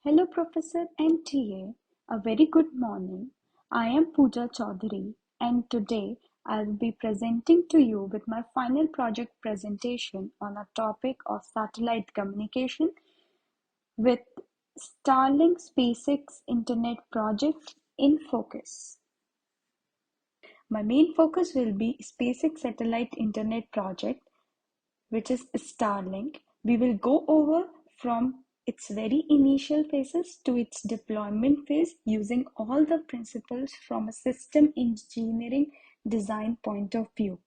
Hello, Professor and TA. A very good morning. I am Pooja Chaudhary, and today I'll be presenting to you with my final project presentation on a topic of satellite communication with Starlink SpaceX Internet project in focus. My main focus will be SpaceX Satellite Internet project, which is Starlink. We will go over from its very initial phases to its deployment phase using all the principles from a system engineering design point of view.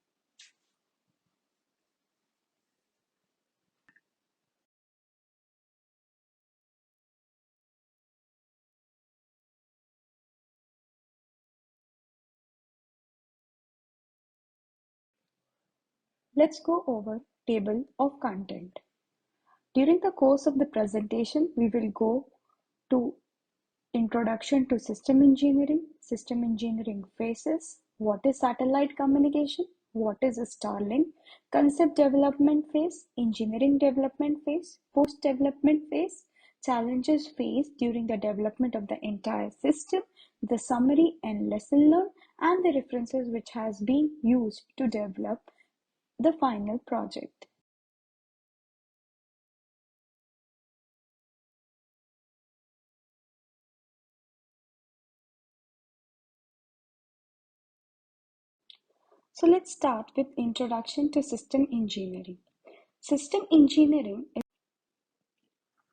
Let's go over table of content. During the course of the presentation, we will go to Introduction to system engineering phases, what is satellite communication, what is a Starlink, concept development phase, engineering development phase, post-development phase, challenges faced during the development of the entire system, the summary and lesson learned, and the references which has been used to develop the final project. So let's start with Introduction to System Engineering. System engineering is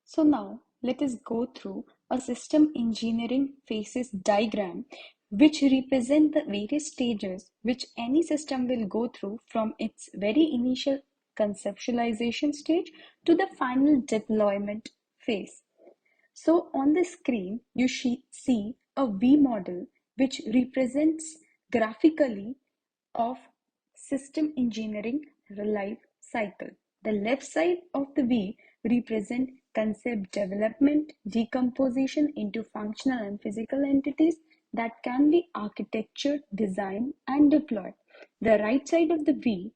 So now let us go through a system engineering phases diagram which represent the various stages which any system will go through from its very initial conceptualization stage to the final deployment phase. So on the screen you see a V model which represents graphically of system engineering life cycle. The left side of the V represent concept development, decomposition into functional and physical entities that can be architectured, designed, and deployed. The right side of the V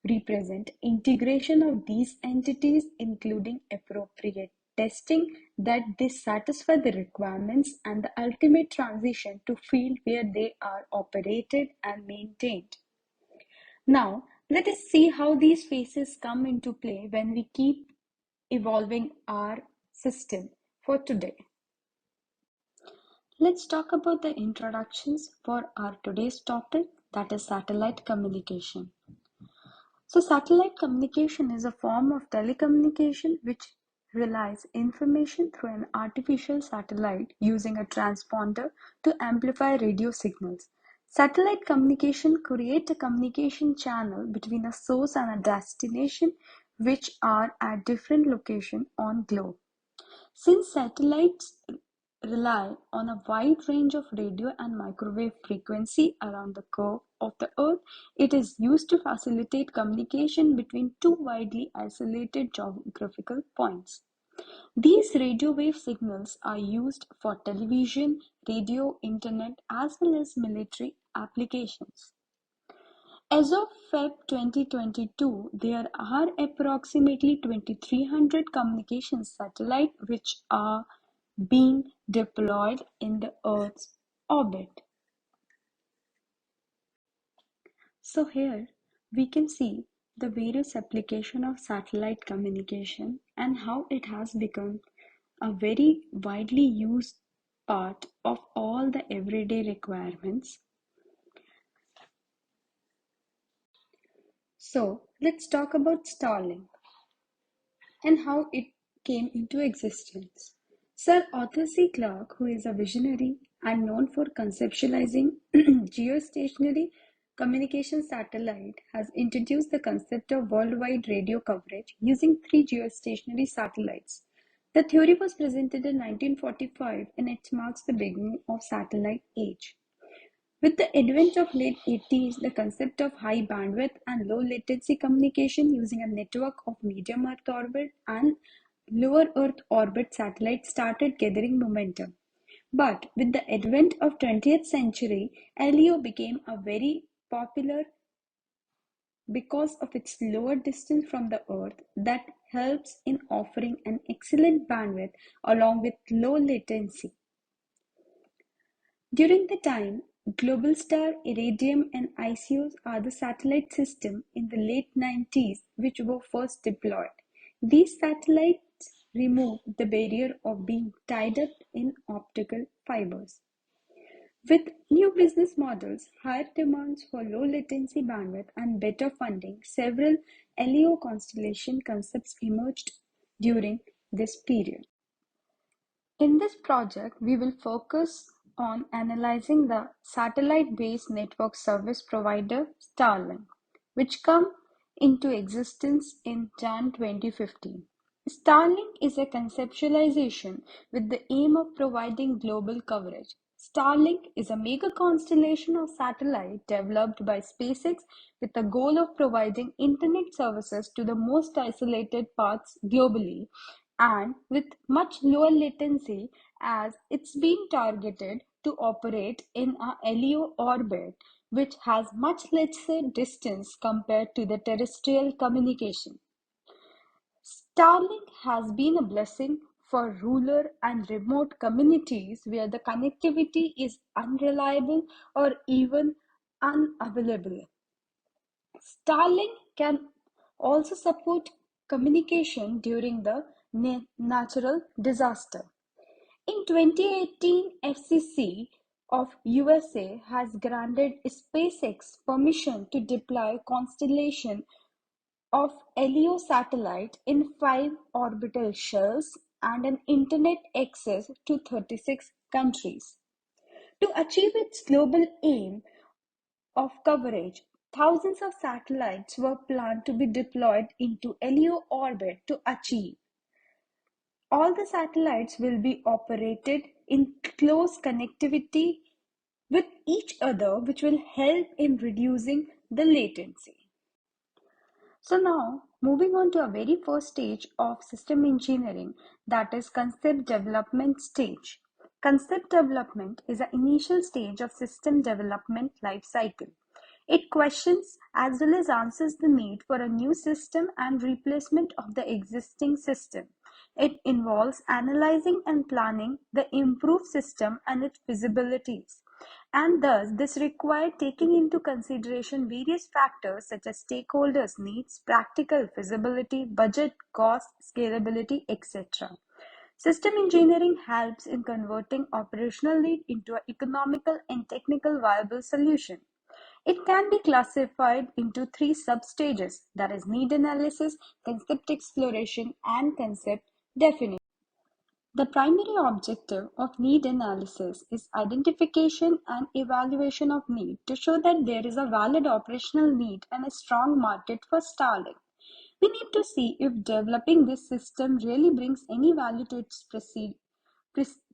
represent integration of these entities, including appropriate testing that they satisfy the requirements and the ultimate transition to field where they are operated and maintained. Now, let us see how these phases come into play when we keep evolving our system for today. Let's talk about the introductions for our today's topic, that is satellite communication. So satellite communication is a form of telecommunication which relies information through an artificial satellite using a transponder to amplify radio signals. Satellite communication creates a communication channel between a source and a destination which are at different locations on globe. Since satellites rely on a wide range of radio and microwave frequency around the curve of the Earth, it is used to facilitate communication between two widely isolated geographical points. These radio wave signals are used for television, radio, internet, as well as military applications. As of Feb 2022, there are approximately 2,300 communication satellites which are being deployed in the Earth's orbit. So here we can see the various application of satellite communication and how it has become a very widely used part of all the everyday requirements. So let's talk about Starlink and how it came into existence. Sir Arthur C. Clarke, who is a visionary and known for conceptualizing geostationary communication satellite, has introduced the concept of worldwide radio coverage using three geostationary satellites. The theory was presented in 1945 and it marks the beginning of satellite age. With the advent of late 80s, the concept of high bandwidth and low latency communication using a network of medium Earth orbit and lower Earth orbit satellites started gathering momentum. But with the advent of 20th century, LEO became a very popular because of its lower distance from the Earth that helps in offering an excellent bandwidth along with low latency. During the time, Globalstar, Iridium, and ICOs are the satellite system in the late 90s which were first deployed. These satellites removed the barrier of being tied up in optical fibers. With new business models, higher demands for low latency bandwidth, and better funding, several LEO constellation concepts emerged during this period. In this project, we will focus on analyzing the satellite-based network service provider Starlink, which came into existence in Jan 2015. Starlink is a conceptualization with the aim of providing global coverage. Starlink is a mega constellation of satellites developed by SpaceX with the goal of providing internet services to the most isolated parts globally and with much lower latency as it's being targeted to operate in a LEO orbit which has much lesser distance compared to the terrestrial communication. Starlink has been a blessing for rural and remote communities where the connectivity is unreliable or even unavailable. Starlink can also support communication during the natural disaster. In 2018, FCC of USA has granted SpaceX permission to deploy constellation of LEO satellite in 5 orbital shells and an internet access to 36 countries. To achieve its global aim of coverage, thousands of satellites were planned to be deployed into LEO orbit to achieve. All the satellites will be operated in close connectivity with each other, which will help in reducing the latency. So now, moving on to our very first stage of system engineering, that is concept development stage. Concept development is an initial stage of system development life cycle. It questions as well as answers the need for a new system and replacement of the existing system. It involves analyzing and planning the improved system and its feasibilities. And thus, this required taking into consideration various factors such as stakeholders' needs, practical feasibility, budget, cost, scalability, etc. System engineering helps in converting operational need into an economical and technical viable solution. It can be classified into 3 sub-stages, that is need analysis, concept exploration, and concept definition. The primary objective of need analysis is identification and evaluation of need to show that there is a valid operational need and a strong market for Starlink. We need to see if developing this system really brings any value to its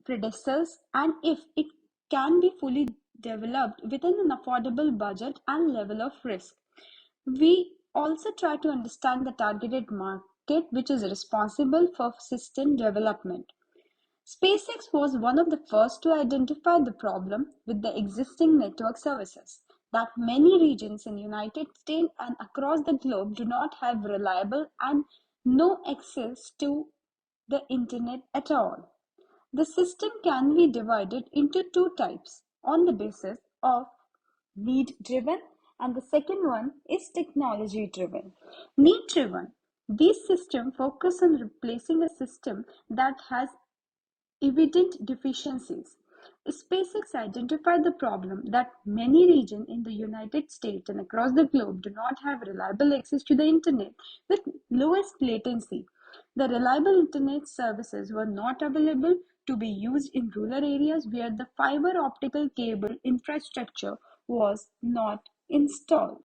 predecessors and if it can be fully developed within an affordable budget and level of risk. We also try to understand the targeted market which is responsible for system development. SpaceX was one of the first to identify the problem with the existing network services that many regions in the United States and across the globe do not have reliable and no access to the internet at all. The system can be divided into 2 types on the basis of need driven and the second one is technology driven. Need driven. These systems focus on replacing a system that has evident deficiencies. SpaceX identified the problem that many regions in the United States and across the globe do not have reliable access to the internet with lowest latency. The reliable internet services were not available to be used in rural areas where the fiber optical cable infrastructure was not installed.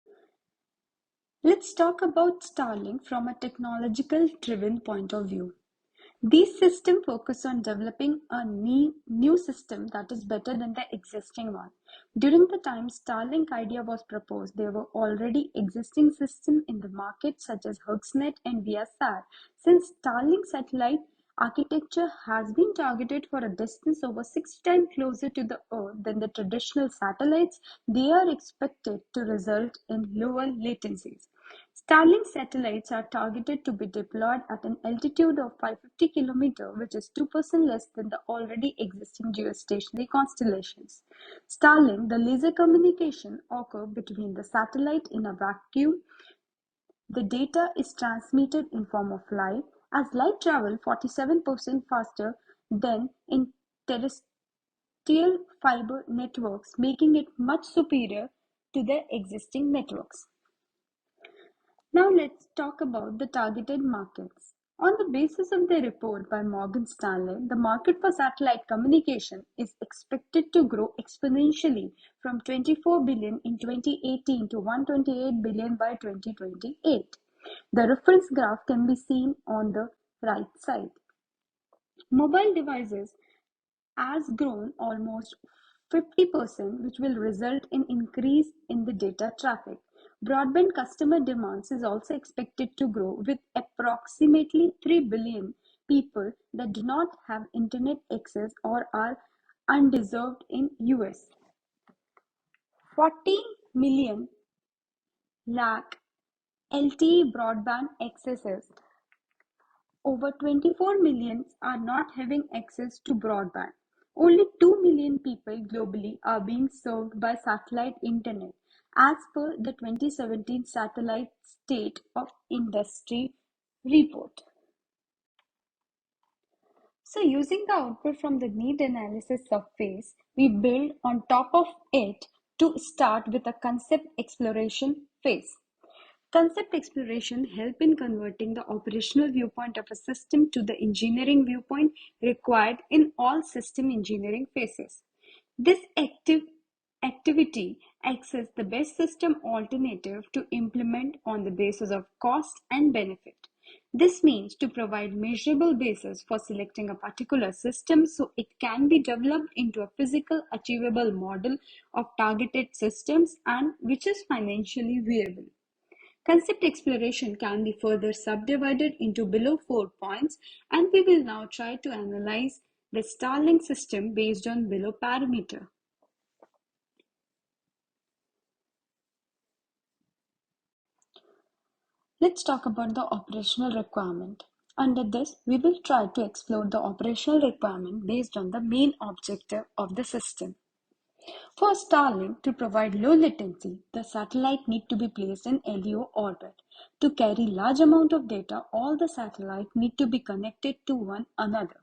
Let's talk about Starlink from a technological driven point of view. These systems focus on developing a new system that is better than the existing one. During the time Starlink idea was proposed, there were already existing systems in the market such as HuxNet and Viasat. Since Starlink satellite architecture has been targeted for a distance over 6 times closer to the Earth than the traditional satellites, they are expected to result in lower latencies. Starlink satellites are targeted to be deployed at an altitude of 550 km, which is 2% less than the already existing geostationary constellations. Starlink, the laser communication, occur between the satellite in a vacuum. The data is transmitted in form of light, as light travels 47% faster than in terrestrial fiber networks, making it much superior to their existing networks. Now let's talk about the targeted markets. On the basis of the report by Morgan Stanley, the market for satellite communication is expected to grow exponentially from 24 billion in 2018 to 128 billion by 2028. The reference graph can be seen on the right side. Mobile devices has grown almost 50%, which will result in increase in the data traffic. Broadband customer demands is also expected to grow, with approximately 3 billion people that do not have internet access or are undeserved in US. 40 million lakh LTE broadband accesses. Over 24 million are not having access to broadband. Only 2 million people globally are being served by satellite internet, as per the 2017 Satellite State of Industry report. So using the output from the need analysis surface, we build on top of it to start with a concept exploration phase. Concept exploration help in converting the operational viewpoint of a system to the engineering viewpoint required in all system engineering phases. This activity access the best system alternative to implement on the basis of cost and benefit. This means to provide measurable basis for selecting a particular system so it can be developed into a physical achievable model of targeted systems and which is financially viable. Concept exploration can be further subdivided into below 4 points, and we will now try to analyze the Starlink system based on below parameter. Let's talk about the operational requirement. Under this, we will try to explore the operational requirement based on the main objective of the system. For Starlink to provide low latency, the satellite need to be placed in LEO orbit. To carry large amount of data, all the satellites need to be connected to one another.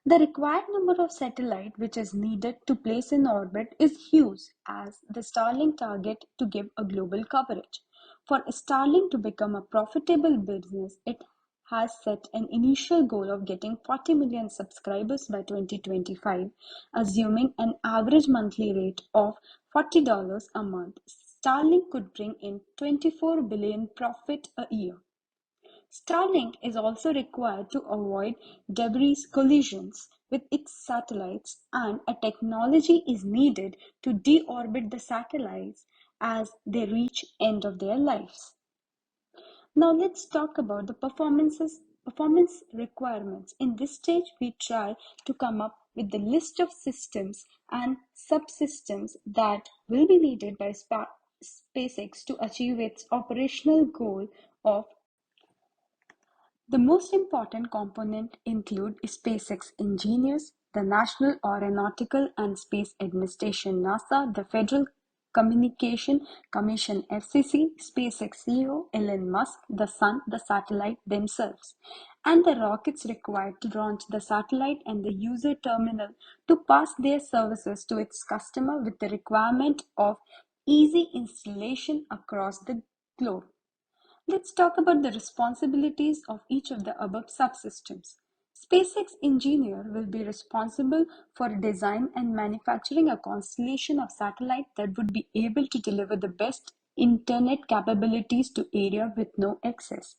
The required number of satellites which is needed to place in orbit is huge, as the Starlink target to give a global coverage. For Starlink to become a profitable business, it has set an initial goal of getting 40 million subscribers by 2025, assuming an average monthly rate of $40 a month. Starlink could bring in 24 billion profit a year. Starlink is also required to avoid debris collisions with its satellites, and a technology is needed to deorbit the satellites as they reach end of their lives. Now let's talk about the performance requirements. In this stage, we try to come up with the list of systems and subsystems that will be needed by SpaceX to achieve its operational goal of. The most important component include SpaceX engineers, the National Aeronautical and Space Administration (NASA), the Federal Communication Commission (FCC), SpaceX CEO Elon Musk, the Sun, the satellite themselves, and the rockets required to launch the satellite and the user terminal to pass their services to its customer with the requirement of easy installation across the globe. Let's talk about the responsibilities of each of the above subsystems. SpaceX engineer will be responsible for design and manufacturing a constellation of satellites that would be able to deliver the best internet capabilities to area with no access.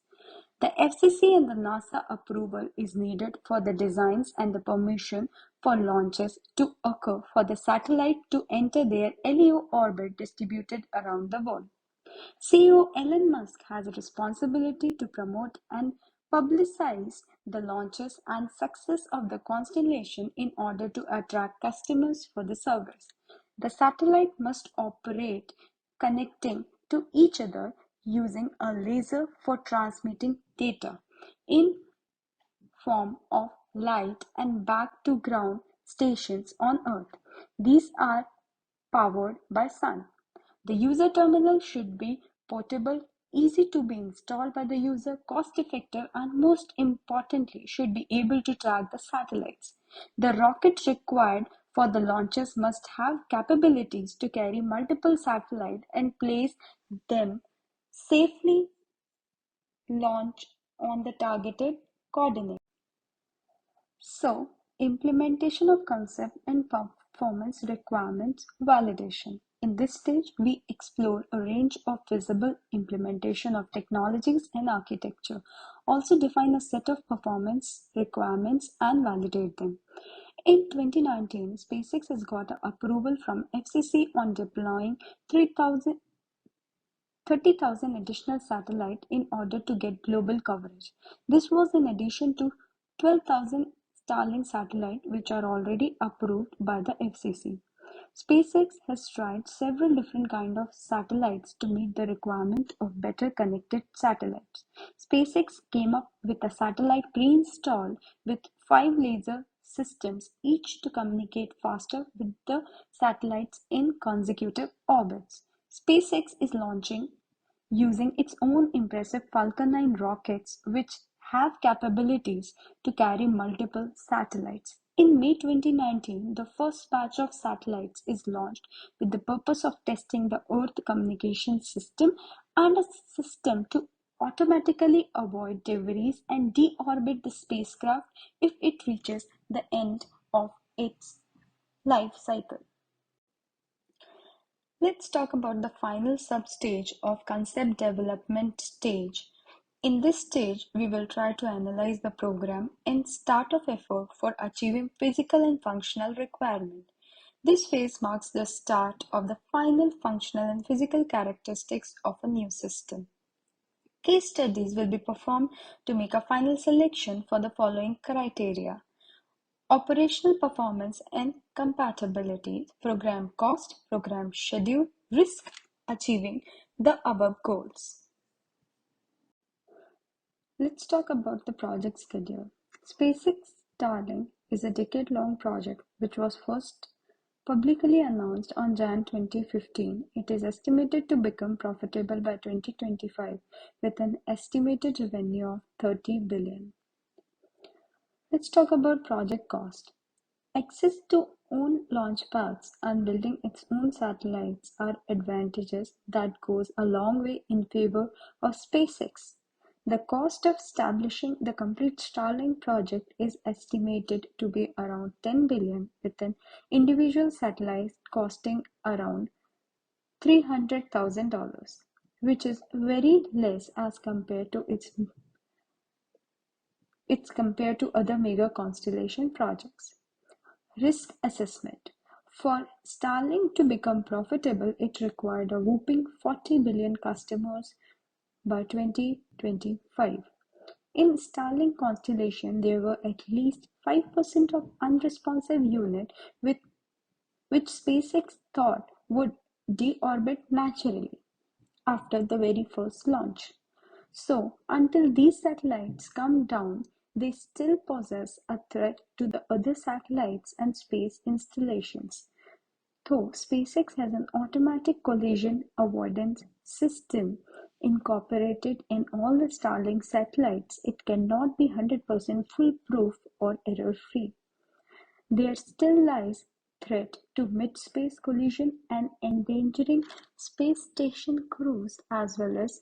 The FCC and the NASA approval is needed for the designs and the permission for launches to occur for the satellite to enter their LEO orbit distributed around the world. CEO Elon Musk has a responsibility to promote and publicize the launches and success of the constellation in order to attract customers for the service. The satellite must operate connecting to each other using a laser for transmitting data in form of light and back to ground stations on Earth. These are powered by sun. The user terminal should be portable, easy to be installed by the user, cost effective, and most importantly, should be able to track the satellites. The rockets required for the launches must have capabilities to carry multiple satellites and place them safely launch on the targeted coordinate. So, implementation of concept and performance requirements validation. In this stage, we explore a range of feasible implementation of technologies and architecture, also define a set of performance requirements and validate them. In 2019, SpaceX has got approval from FCC on deploying 30,000 additional satellites in order to get global coverage. This was in addition to 12,000 Starlink satellites which are already approved by the FCC. SpaceX has tried several different kinds of satellites to meet the requirement of better connected satellites. SpaceX came up with a satellite pre-installed with 5 laser systems, each to communicate faster with the satellites in consecutive orbits. SpaceX is launching using its own impressive Falcon 9 rockets, which have capabilities to carry multiple satellites. In May 2019, the first batch of satellites is launched with the purpose of testing the Earth communication system and a system to automatically avoid debris and deorbit the spacecraft if it reaches the end of its life cycle. Let's talk about the final sub-stage of concept development stage. In this stage, we will try to analyze the program and start of effort for achieving physical and functional requirement. This phase marks the start of the final functional and physical characteristics of a new system. Case studies will be performed to make a final selection for the following criteria: operational performance and compatibility, program cost, program schedule, risk achieving the above goals. Let's talk about the project schedule. SpaceX Starlink is a decade-long project which was first publicly announced on Jan 2015. It is estimated to become profitable by 2025 with an estimated revenue of 30 billion. Let's talk about project cost. Access to own launch pads and building its own satellites are advantages that goes a long way in favor of SpaceX. The cost of establishing the complete Starlink project is estimated to be around 10 billion with an individual satellite costing around $300,000, which is very less as compared to other mega constellation projects. Risk assessment. For Starlink to become profitable, it required a whopping 40 billion customers by 2025. In Starlink constellation, there were at least 5% of unresponsive units which SpaceX thought would deorbit naturally after the very first launch. So, until these satellites come down, they still possess a threat to the other satellites and space installations. Though SpaceX has an automatic collision avoidance system incorporated in all the Starlink satellites, it cannot be 100% foolproof or error-free. There still lies threat to mid-space collision and endangering space station crews as well as.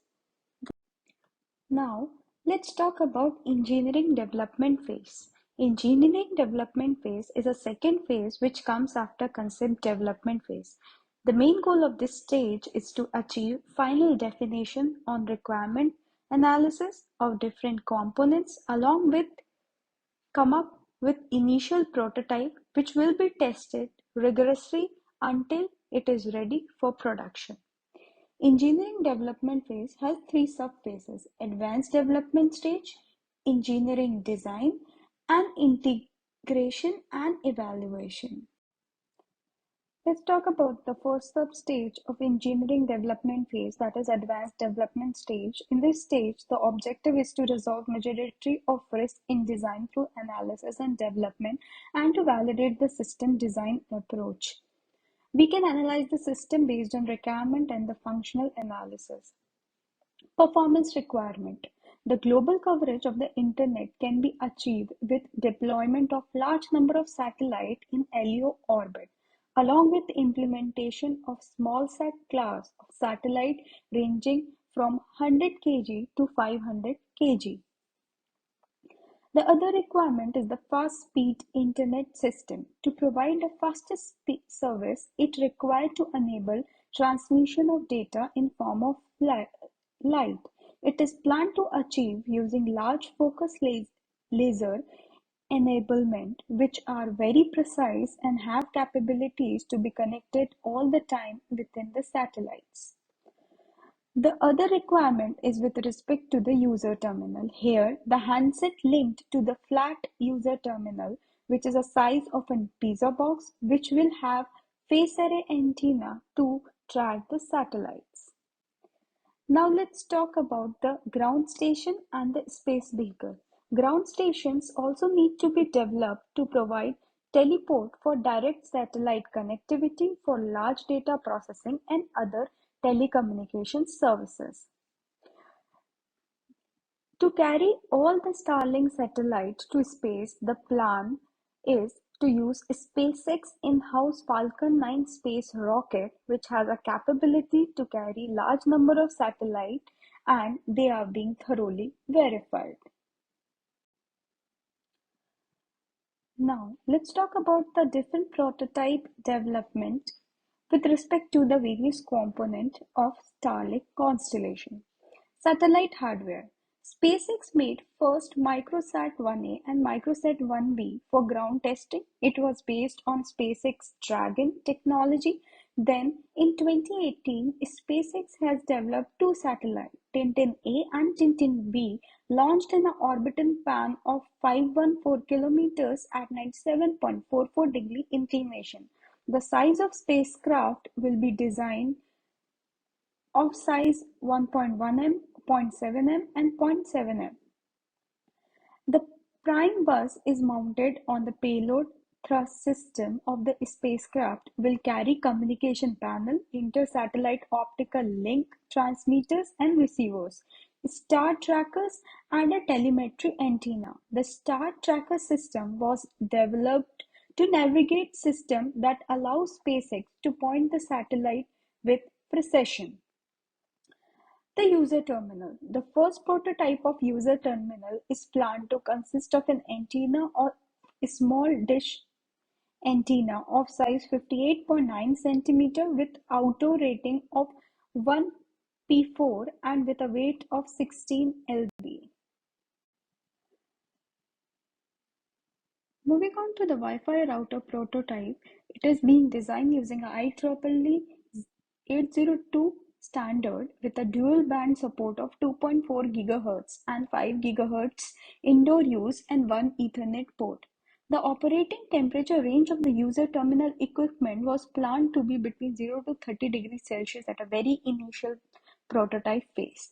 Now, let's talk about engineering development phase. Engineering development phase is a second phase which comes after concept development phase. The main goal of this stage is to achieve final definition on requirement analysis of different components along with come up with initial prototype which will be tested rigorously until it is ready for production. Engineering development phase has 3 sub-phases: advanced development stage, engineering design, and integration and evaluation. Let's talk about the first sub-stage of engineering development phase, that is advanced development stage. In this stage, the objective is to resolve majority of risk in design through analysis and development and to validate the system design approach. We can analyze the system based on requirement and the functional analysis. Performance requirement. The global coverage of the internet can be achieved with deployment of large number of satellites in LEO orbit, along with the implementation of small sat class of satellite ranging from 100 kg to 500 kg. The other requirement is the fast-speed internet system. To provide the fastest service, it required to enable transmission of data in form of light. It is planned to achieve using large focus laser enablement, which are very precise and have capabilities to be connected all the time within the satellites. The other requirement is with respect to the user terminal. Here, the handset linked to the flat user terminal, which is a size of a pizza box, which will have phase array antenna to track the satellites. Now let's talk about the ground station and the space vehicle. Ground stations also need to be developed to provide teleport for direct satellite connectivity for large data processing and other telecommunication services. To carry all the Starlink satellites to space, the plan is to use SpaceX in-house Falcon 9 space rocket, which has a capability to carry large number of satellites, and they are being thoroughly verified. Now, let's talk about the different prototype development with respect to the various components of Starlink constellation. Satellite hardware. SpaceX made first Microsat 1A and Microsat 1B for ground testing. It was based on SpaceX Dragon technology. Then, in 2018, SpaceX has developed two satellites, Tintin-A and Tintin-B, launched in an orbital span of 514 kilometers at 97.44 degree inclination. The size of spacecraft will be designed of size 1.1 m, 0.7 m, and 0.7 m. The prime bus is mounted on the payload thrust system of the spacecraft, will carry communication panel, inter-satellite optical link, transmitters and receivers, star trackers, and a telemetry antenna. The star tracker system was developed to navigate system that allows SpaceX to point the satellite with precision. The user terminal. The first prototype of user terminal is planned to consist of an antenna or a small dish antenna of size 58.9 centimeter with auto rating of 1p4 and with a weight of 16 lb. Moving on to the Wi-Fi router prototype, it is being designed using a IEEE 802 standard with a dual band support of 2.4 GHz and 5 GHz indoor use and one Ethernet port. The operating temperature range of the user terminal equipment was planned to be between 0 to 30 degrees Celsius at a very initial prototype phase.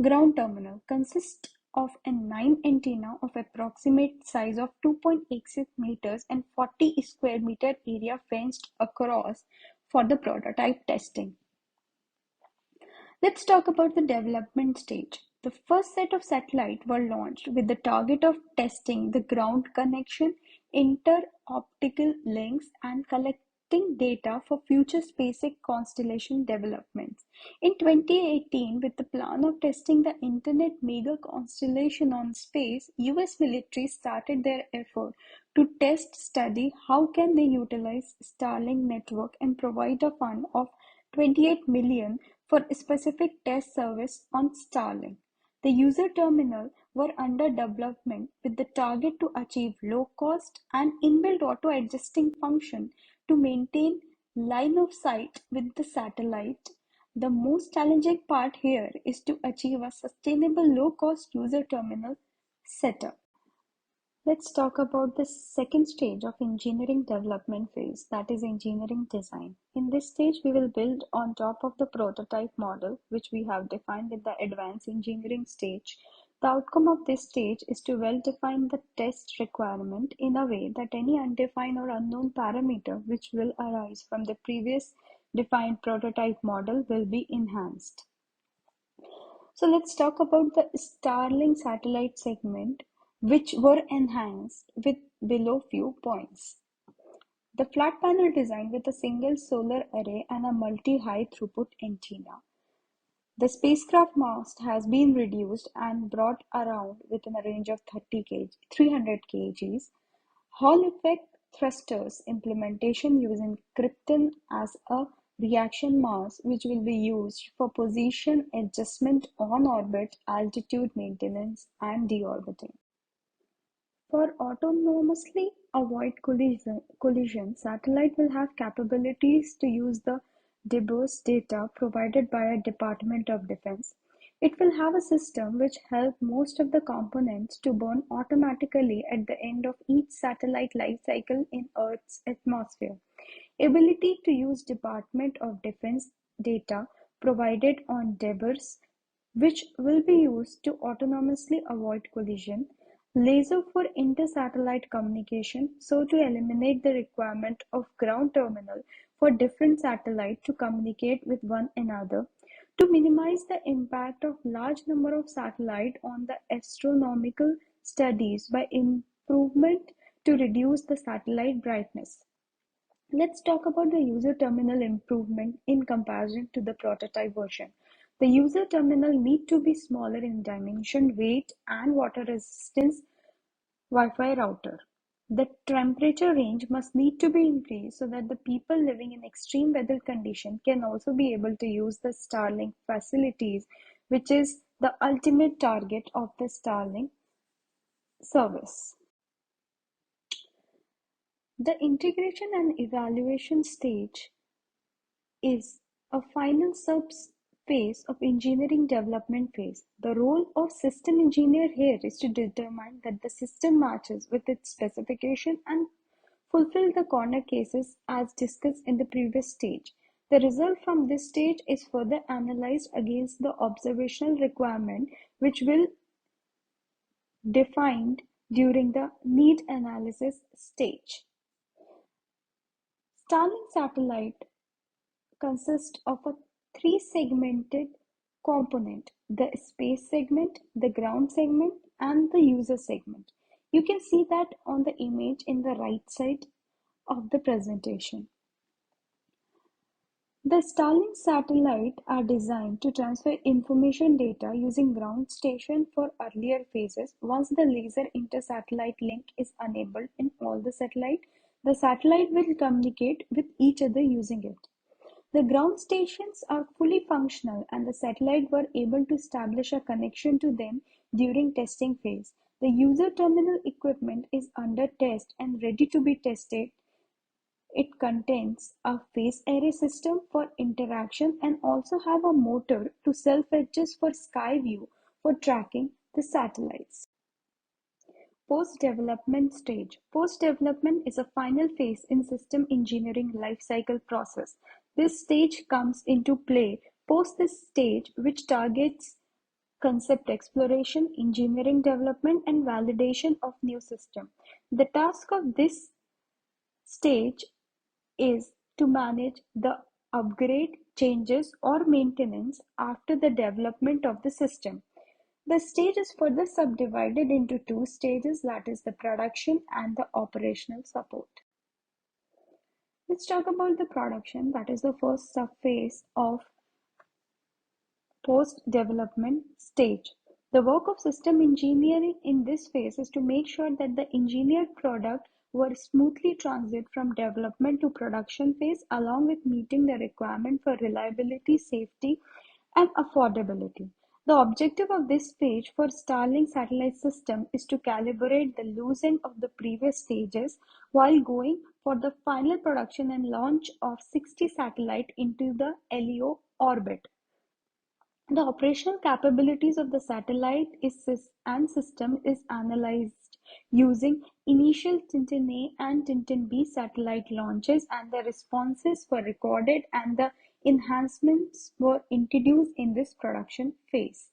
Ground terminal consists of a 9 antenna of approximate size of 2.86 meters and 40 square meter area fenced across for the prototype testing. Let's talk about the development stage. The first set of satellites were launched with the target of testing the ground connection, inter-optical links, and collecting data for future SpaceX constellation developments. In 2018, with the plan of testing the Internet mega constellation on space, US military started their effort to test study how can they utilize Starlink network and provide a fund of 28 million for specific test service on Starlink. The user terminal were under development with the target to achieve low cost and inbuilt auto adjusting function to maintain line of sight with the satellite. The most challenging part here is to achieve a sustainable low cost user terminal setup. Let's talk about the second stage of engineering development phase, that is engineering design. In this stage, we will build on top of the prototype model, which we have defined in the advanced engineering stage. The outcome of this stage is to well define the test requirement in a way that any undefined or unknown parameter which will arise from the previous defined prototype model will be enhanced. So let's talk about the Starlink satellite segment, which were enhanced with below few points. The flat panel design with a single solar array and a multi-high throughput antenna. The spacecraft mast has been reduced and brought around within a range of 300 kgs. Hall effect thrusters implementation using krypton as a reaction mass, which will be used for position adjustment on orbit, altitude maintenance, and deorbiting. For autonomously avoid collision, satellite will have capabilities to use the debris data provided by a Department of Defense. It will have a system which help most of the components to burn automatically at the end of each satellite life cycle in Earth's atmosphere. Ability to use Department of Defense data provided on debris which will be used to autonomously avoid collision, laser for inter-satellite communication so to eliminate the requirement of ground terminal for different satellites to communicate with one another, to minimize the impact of large number of satellites on the astronomical studies by improvement to reduce the satellite brightness. Let's talk about the user terminal improvement in comparison to the prototype version. The user terminal need to be smaller in dimension, weight, and water resistance Wi-Fi router. The temperature range must need to be increased so that the people living in extreme weather condition can also be able to use the Starlink facilities, which is the ultimate target of the Starlink service. The integration and evaluation stage is a final sub-phase of engineering development phase. The role of system engineer here is to determine that the system matches with its specification and fulfill the corner cases as discussed in the previous stage. The result from this stage is further analyzed against the observational requirement which will defined during the need analysis stage. Starlink satellite consists of a three-segmented component: the space segment, the ground segment, and the user segment. You can see that on the image in the right side of the presentation. The Starlink satellites are designed to transfer information data using ground station for earlier phases. Once the laser inter-satellite link is enabled in all the satellite will communicate with each other using it. The ground stations are fully functional and the satellite were able to establish a connection to them during testing phase. The user terminal equipment is under test and ready to be tested. It contains a phase array system for interaction and also have a motor to self-adjust for sky view for tracking the satellites. Post-development stage. Post-development is a final phase in system engineering lifecycle process. This stage comes into play post this stage, which targets concept exploration, engineering development, and validation of new system. The task of this stage is to manage the upgrade, changes, or maintenance after the development of the system. The stage is further subdivided into two stages, that is the production and the operational support. Let's talk about the production, that is the first subphase of post-development stage. The work of system engineering in this phase is to make sure that the engineered product will smoothly transit from development to production phase along with meeting the requirement for reliability, safety, and affordability. The objective of this stage for Starlink satellite system is to calibrate the losing of the previous stages while going for the final production and launch of 60 satellites into the LEO orbit. The operational capabilities of the satellite and system is analyzed using initial Tintin A and Tintin B satellite launches, and the responses were recorded and the enhancements were introduced in this production phase.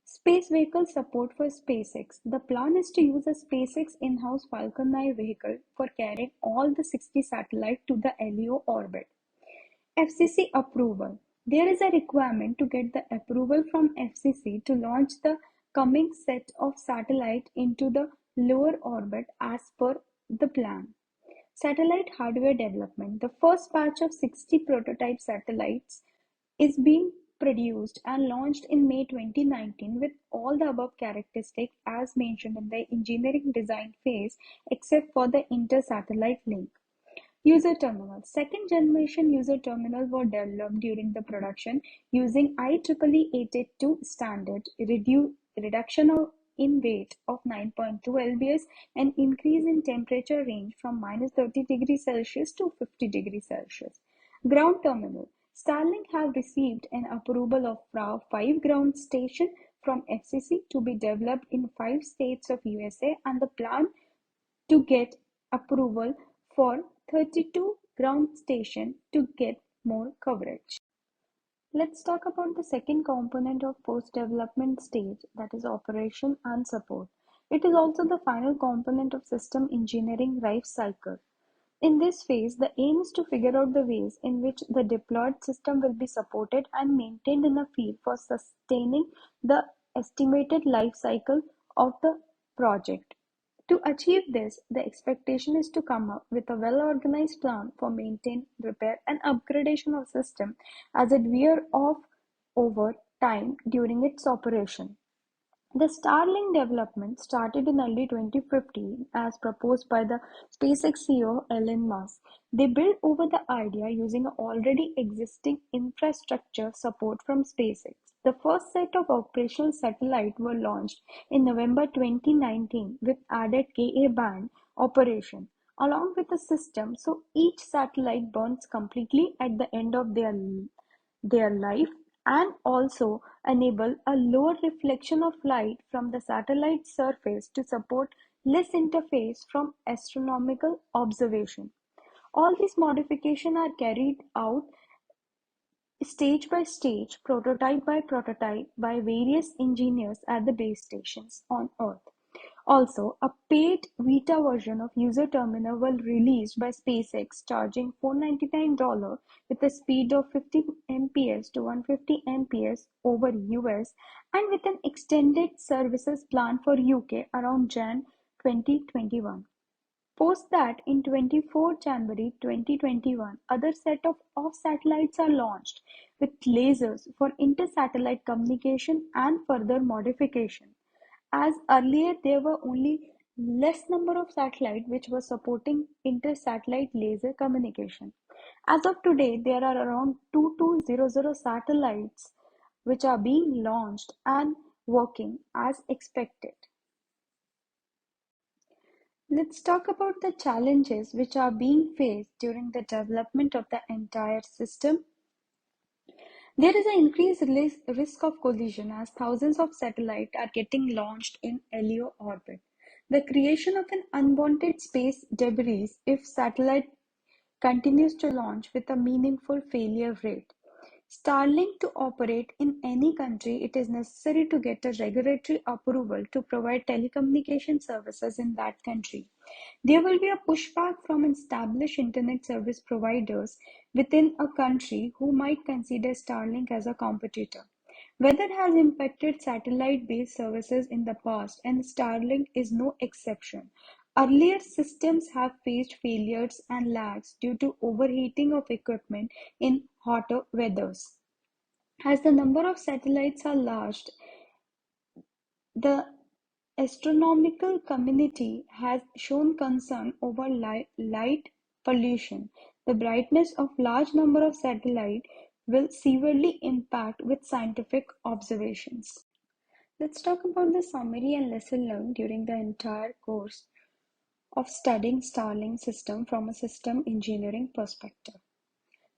Space vehicle support for SpaceX. The plan is to use a SpaceX in-house Falcon 9 vehicle for carrying all the 60 satellites to the LEO orbit. FCC approval. There is a requirement to get the approval from FCC to launch the coming set of satellites into the lower orbit as per the plan. Satellite hardware development. The first batch of 60 prototype satellites is being produced and launched in May 2019 with all the above characteristics as mentioned in the engineering design phase except for the inter-satellite link. User terminals. Second generation user terminals were developed during the production using IEEE 882 standard, reduction in weight of 9.2 lbs, and increase in temperature range from -30 degrees Celsius to 50 degrees Celsius. Ground terminal. Starlink have received an approval of 5 ground station from FCC to be developed in 5 states of USA, and the plan to get approval for 32 ground stations to get more coverage. Let's talk about the second component of post-development stage, that is operation and support. It is also the final component of system engineering life cycle. In this phase, the aim is to figure out the ways in which the deployed system will be supported and maintained in the field for sustaining the estimated life cycle of the project. To achieve this, the expectation is to come up with a well-organized plan for maintain, repair, and upgradation of system as it wear off over time during its operation. The Starlink development started in early 2015 as proposed by the SpaceX CEO Elon Musk. They built over the idea using already existing infrastructure support from SpaceX. The first set of operational satellites were launched in November 2019 with added Ka-band operation along with the system, so each satellite burns completely at the end of their life, and also enable a lower reflection of light from the satellite surface to support less interference from astronomical observation. All these modifications are carried out stage by stage, prototype by prototype, by various engineers at the base stations on Earth. Also, a paid beta version of user terminal was released by SpaceX, charging $499 with a speed of 50 Mbps to 150 Mbps over US, and with an extended services plan for UK around Jan 2021. Post that, in 24 January 2021, other set of satellites are launched with lasers for inter-satellite communication and further modification. As earlier there were only less number of satellites which were supporting inter-satellite laser communication. As of today, there are around 2200 satellites which are being launched and working as expected. Let's talk about the challenges which are being faced during the development of the entire system. There is an increased risk of collision as thousands of satellites are getting launched in LEO orbit. The creation of an unwanted space debris if satellite continues to launch with a meaningful failure rate. Starlink to operate in any country, it is necessary to get a regulatory approval to provide telecommunication services in that country. There will be a pushback from established internet service providers within a country who might consider Starlink as a competitor. Weather has impacted satellite-based services in the past, and Starlink is no exception. Earlier systems have faced failures and lags due to overheating of equipment in hotter weathers. As the number of satellites are large, the astronomical community has shown concern over light pollution. The brightness of large number of satellites will severely impact with scientific observations. Let's talk about the summary and lesson learned during the entire course of studying Starlink system from a system engineering perspective.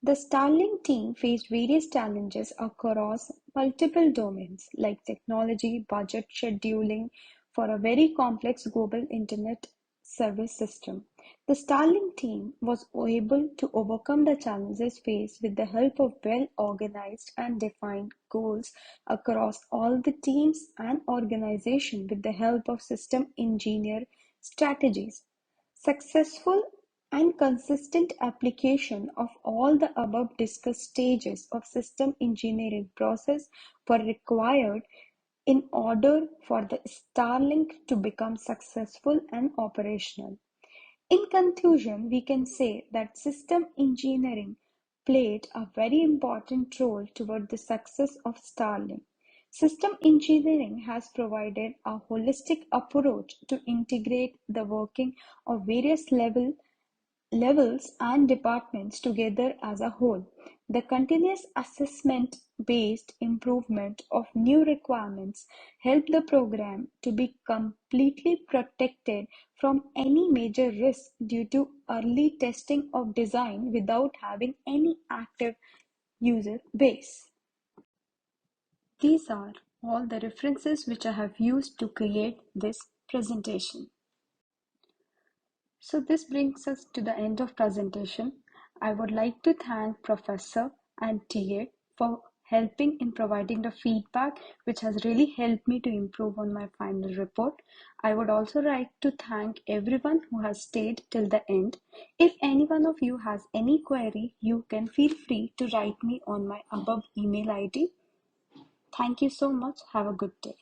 The Starlink team faced various challenges across multiple domains like technology, budget, scheduling, for a very complex global internet service system. The Starlink team was able to overcome the challenges faced with the help of well organized and defined goals across all the teams and organization with the help of system engineer strategies. Successful and consistent application of all the above discussed stages of system engineering process were required in order for the Starlink to become successful and operational. In conclusion, we can say that system engineering played a very important role toward the success of Starlink. System engineering has provided a holistic approach to integrate the working of various levels and departments together as a whole. The continuous assessment based improvement of new requirements help the program to be completely protected from any major risk due to early testing of design without having any active user base. These are all the references which I have used to create this presentation. So this brings us to the end of presentation. I would like to thank Professor and TA for helping in providing the feedback which has really helped me to improve on my final report. I would also like to thank everyone who has stayed till the end. If any one of you has any query, you can feel free to write me on my above email ID. Thank you so much. Have a good day.